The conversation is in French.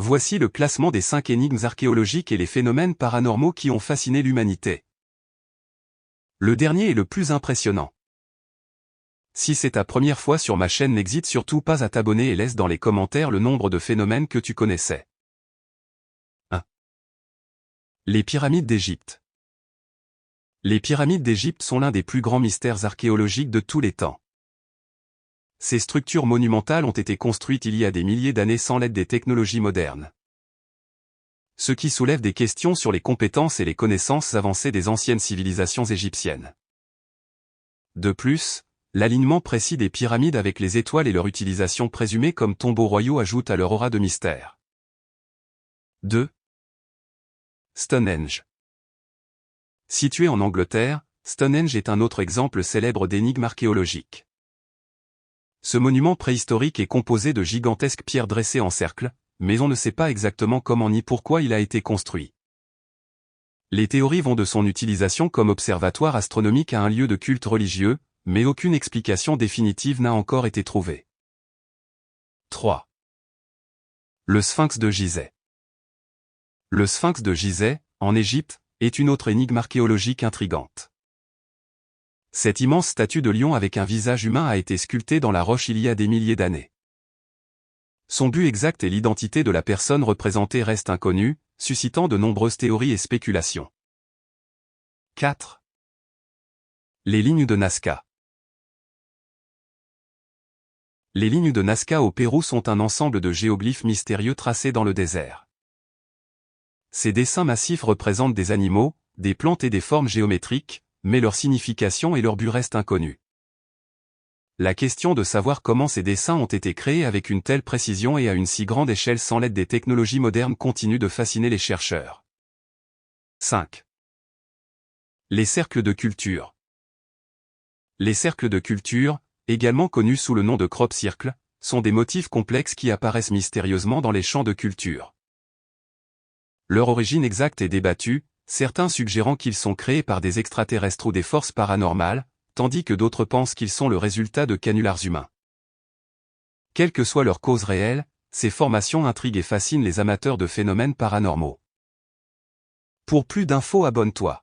Voici le classement des 5 énigmes archéologiques et les phénomènes paranormaux qui ont fasciné l'humanité. Le dernier est le plus impressionnant. Si c'est ta première fois sur ma chaîne, n'hésite surtout pas à t'abonner et laisse dans les commentaires le nombre de phénomènes que tu connaissais. 1. Les pyramides d'Égypte. Les pyramides d'Égypte sont l'un des plus grands mystères archéologiques de tous les temps. Ces structures monumentales ont été construites il y a des milliers d'années sans l'aide des technologies modernes. Ce qui soulève des questions sur les compétences et les connaissances avancées des anciennes civilisations égyptiennes. De plus, l'alignement précis des pyramides avec les étoiles et leur utilisation présumée comme tombeaux royaux ajoute à leur aura de mystère. 2. Stonehenge. Situé en Angleterre, Stonehenge est un autre exemple célèbre d'énigme archéologique. Ce monument préhistorique est composé de gigantesques pierres dressées en cercle, mais on ne sait pas exactement comment ni pourquoi il a été construit. Les théories vont de son utilisation comme observatoire astronomique à un lieu de culte religieux, mais aucune explication définitive n'a encore été trouvée. 3. Le Sphinx de Gizeh. Le Sphinx de Gizeh, en Égypte, est une autre énigme archéologique intrigante. Cette immense statue de lion avec un visage humain a été sculptée dans la roche il y a des milliers d'années. Son but exact et l'identité de la personne représentée restent inconnus, suscitant de nombreuses théories et spéculations. 4. Les lignes de Nazca. Les lignes de Nazca au Pérou sont un ensemble de géoglyphes mystérieux tracés dans le désert. Ces dessins massifs représentent des animaux, des plantes et des formes géométriques, mais leur signification et leur but restent inconnus. La question de savoir comment ces dessins ont été créés avec une telle précision et à une si grande échelle sans l'aide des technologies modernes continue de fasciner les chercheurs. 5. Les cercles de culture. Les cercles de culture, également connus sous le nom de crop circle, sont des motifs complexes qui apparaissent mystérieusement dans les champs de culture. Leur origine exacte est débattue, certains suggérant qu'ils sont créés par des extraterrestres ou des forces paranormales, tandis que d'autres pensent qu'ils sont le résultat de canulars humains. Quelle que soit leur cause réelle, ces formations intriguent et fascinent les amateurs de phénomènes paranormaux. Pour plus d'infos, abonne-toi.